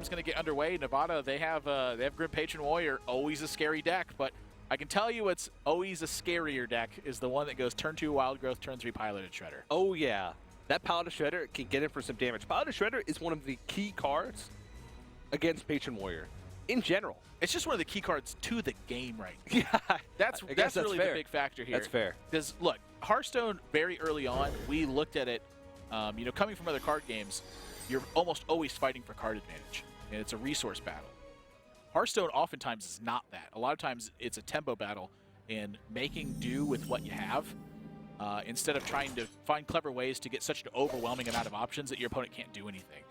game's going to get underway. Nevada, they have Grim Patron Warrior, always a scary deck, but I can tell you what's always a scarier deck is the one that goes turn 2 Wild Growth, turn 3 Piloted Shredder. Oh, yeah. That Piloted Shredder can get in for some damage. Piloted Shredder is one of the key cards against Patron Warrior in general. It's just one of the key cards to the game right now. Yeah. That's really fair. the big factor here. That's fair. Because, look, Hearthstone, very early on, we looked at it, coming from other card games, you're almost always fighting for card advantage, and it's a resource battle. Hearthstone oftentimes is not that. A lot of times it's a tempo battle and making do with what you have instead of trying to find clever ways to get such an overwhelming amount of options that your opponent can't do anything.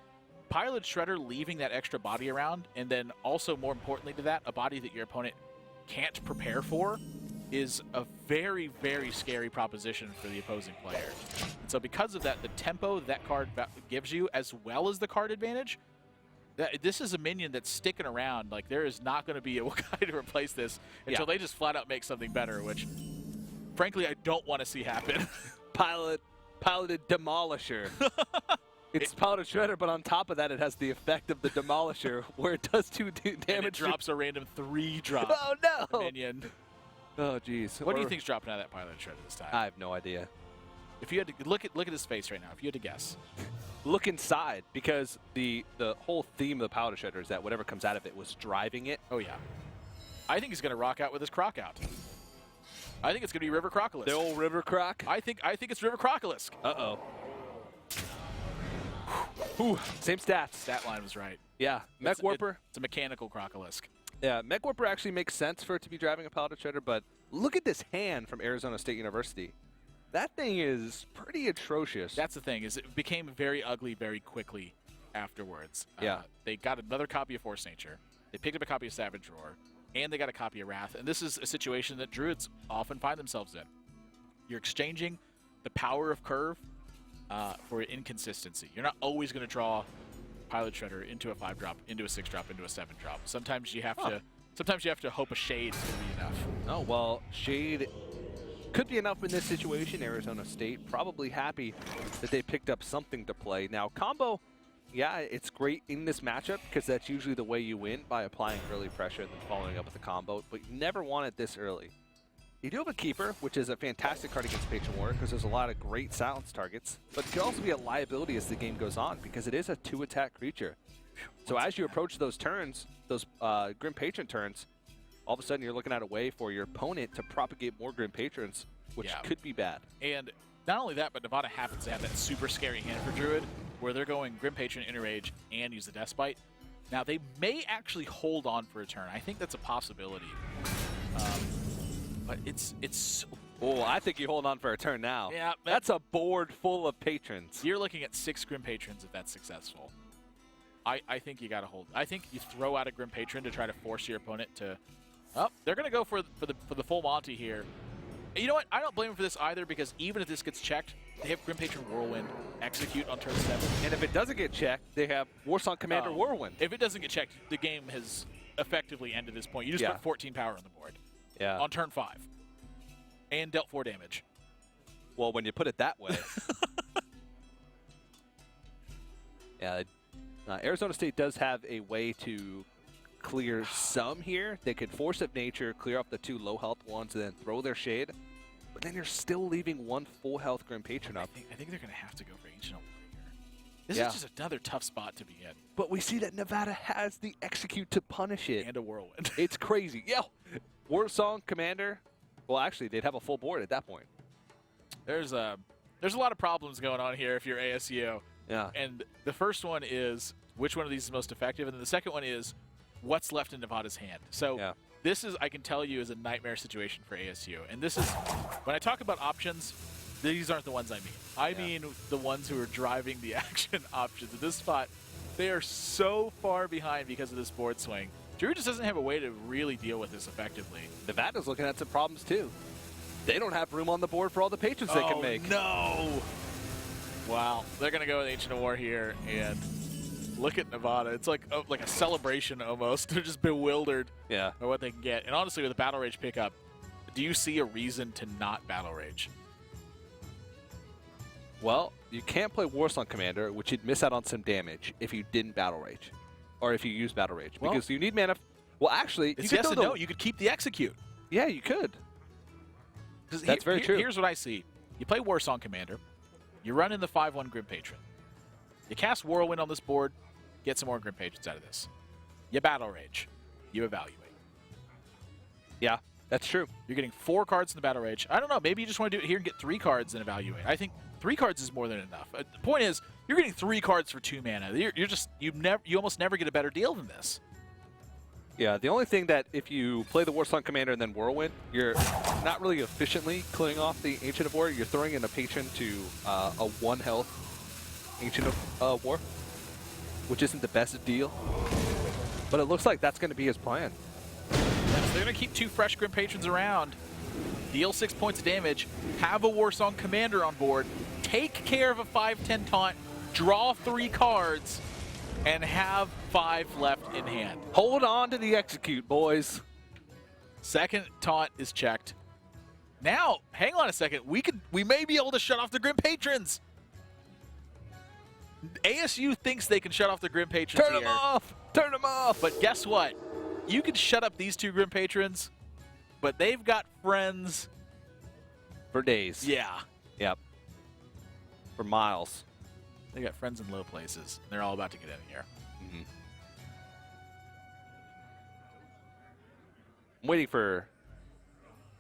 Pilot Shredder leaving that extra body around, and then also more importantly to that, a body that your opponent can't prepare for, is a very, very scary proposition for the opposing player. And so because of that, the tempo that card gives you, as well as the card advantage, this is a minion that's sticking around. Like, there is not going to be a guy to replace this until they just flat out make something better, which, frankly, I don't want to see happen. Piloted Demolisher. It's Piloted Shredder, but on top of that, it has the effect of the Demolisher, where it does 2 damage. And it drops a random 3 drop. Oh, no! Minion. Oh, jeez. What do you think's dropping out of that Pilot Shredder this time? I have no idea. If you had to look at his face right now, if you had to guess. Look inside, because the whole theme of the Piloted Shredder is that whatever comes out of it was driving it. Oh, yeah. I think he's going to rock out with his Croc out. I think it's going to be River Crocolisk. The old River Croc? I think it's River Crocolisk. Uh-oh. Whew. Same stats. Stat line was right. Yeah. Mech Warper. It's a mechanical Crocolisk. Yeah, Mech Warper actually makes sense for it to be driving a Piloted Shredder, but look at this hand from Arizona State University. That thing is pretty atrocious. That's the thing, is it became very ugly very quickly afterwards. Yeah. They got another copy of Force Nature. They picked up a copy of Savage Roar, and they got a copy of Wrath. And this is a situation that Druids often find themselves in. You're exchanging the power of Curve for inconsistency. You're not always going to draw Pilot Shredder into a 5-drop, into a 6-drop, into a 7-drop. Sometimes you have to hope a Shade is going to be enough. Oh, well, Shade could be enough in this situation. Arizona State probably happy that they picked up something to play. Now, combo, yeah, it's great in this matchup because that's usually the way you win, by applying early pressure and then following up with a combo, but you never want it this early. You do have a Keeper, which is a fantastic card against Patron Warrior because there's a lot of great silence targets, but it can also be a liability as the game goes on because it is a 2-attack creature. So as you approach those turns, those Grim Patron turns, all of a sudden you're looking at a way for your opponent to propagate more Grim Patrons, which could be bad. And not only that, but Nevada happens to have that super scary hand for Druid where they're going Grim Patron, Interrage, and use the Death Bite. Now, they may actually hold on for a turn. I think that's a possibility. But it's oh, I think you hold on for a turn now. Yeah, that's a board full of patrons. You're looking at 6 Grim Patrons if that's successful. I think you got to hold. I think you throw out a Grim Patron to try to force your opponent to. Oh, they're going to go for the full Monty here. And you know what? I don't blame them for this either because even if this gets checked, they have Grim Patron Whirlwind execute on turn 7. And if it doesn't get checked, they have Warsong Commander Whirlwind. If it doesn't get checked, the game has effectively ended this point. You just put 14 power on the board. Yeah. On turn 5. And dealt 4 damage. Well, when you put it that way. Yeah, Arizona State does have a way to clear some here. They could Force of Nature, clear off the 2 low health ones, and then throw their Shade. But then you're still leaving 1 full health Grim Patron up. I think they're going to have to go for Ancient Warrior. This is just another tough spot to be in. But we see that Nevada has the Execute to punish it. And a Whirlwind. It's crazy. Yeah. Warsong Commander. Well, actually, they'd have a full board at that point. There's a lot of problems going on here if you're ASU. Yeah. And the first one is which one of these is most effective, and then the second one is what's left in Nevada's hand. So this is, I can tell you, is a nightmare situation for ASU. And this is, when I talk about options, these aren't the ones I mean. I mean the ones who are driving the action options. At this spot, they are so far behind because of this board swing. Drew just doesn't have a way to really deal with this effectively. Nevada's looking at some problems, too. They don't have room on the board for all the patrons they can make. No! Wow. They're going to go with Ancient War here, and look at Nevada. It's like a celebration almost. They're just bewildered by what they can get. And honestly, with the Battle Rage pickup, do you see a reason to not Battle Rage? Well, you can't play Warsong Commander, which you'd miss out on some damage if you didn't Battle Rage. or if you use Battle Rage. Well, because you need mana. Well, actually, it's you yes could and no. You could keep the Execute. Yeah, you could. That's very true. Here's what I see. You play Warsong Commander. You run in the 5/1 Grim Patron. You cast Whirlwind on this board. Get some more Grim Patrons out of this. You Battle Rage. You evaluate. Yeah, that's true. You're getting 4 cards in the Battle Rage. I don't know. Maybe you just want to do it here and get 3 cards and evaluate. I think 3 cards is more than enough. The point is, you're getting 3 cards for 2 mana. You almost never get a better deal than this. Yeah, the only thing that if you play the Warsong Commander and then Whirlwind, you're not really efficiently clearing off the Ancient of War. You're throwing in a patron to a 1 health Ancient of War, which isn't the best deal. But it looks like that's going to be his plan. Yes, they're going to keep 2 fresh Grim Patrons around, deal 6 points of damage, have a Warsong Commander on board, take care of a 5/10 taunt, draw 3 cards, and have 5 left in hand. Hold on to the Execute, boys. Second taunt is checked. Now, hang on a second. We may be able to shut off the Grim Patrons. ASU thinks they can shut off the Grim Patrons Turn them off! Turn them off! But guess what? You can shut up these 2 Grim Patrons, but they've got friends For days. Yeah. Yep. For miles. They got friends in low places. They're all about to get in here. Mm-hmm. I'm waiting for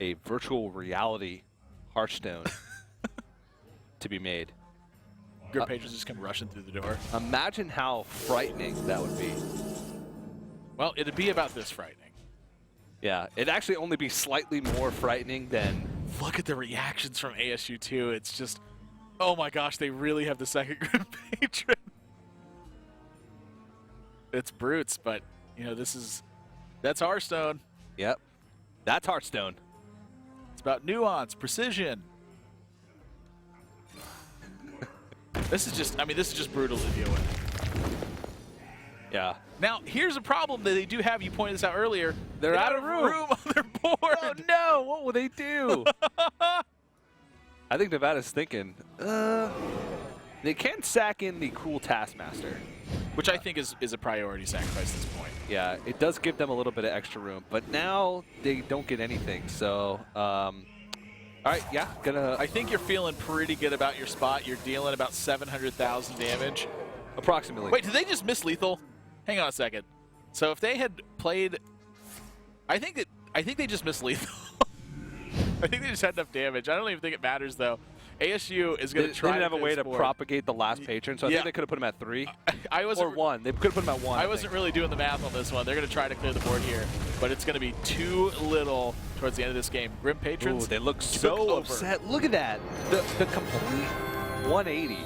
a virtual reality Hearthstone to be made. Grim Patrons just come rushing through the door. Imagine how frightening that would be. Well, it'd be about this frightening. Yeah, it'd actually only be slightly more frightening than... Look at the reactions from ASU too. It's just, oh my gosh, they really have the second Grim Patron. It's brutes, but you know that's Hearthstone. Yep, that's Hearthstone. It's about nuance, precision. This is just brutal to deal with. Yeah. Now, here's a problem that they do have. You pointed this out earlier. They're out of room on their board. Oh no! What will they do? I think Nevada's thinking, they can sack in the Cruel Taskmaster. Which I think is a priority sacrifice at this point. Yeah, it does give them a little bit of extra room, but now they don't get anything. So, all right, yeah, I think you're feeling pretty good about your spot. You're dealing about 700,000 damage. Approximately. Wait, did they just miss lethal? Hang on a second. So if they had played, I think they just missed lethal. I think they just had enough damage. I don't even think it matters though. ASU is going to try. They didn't have a way to board. propagate the last patron, so I think they could have put him at 3 or 1. They could have put him at 1. I wasn't really doing the math on this one. They're going to try to clear the board here, but it's going to be too little towards the end of this game. Grim Patrons. Ooh, they look so upset. Look at that. The complete 180.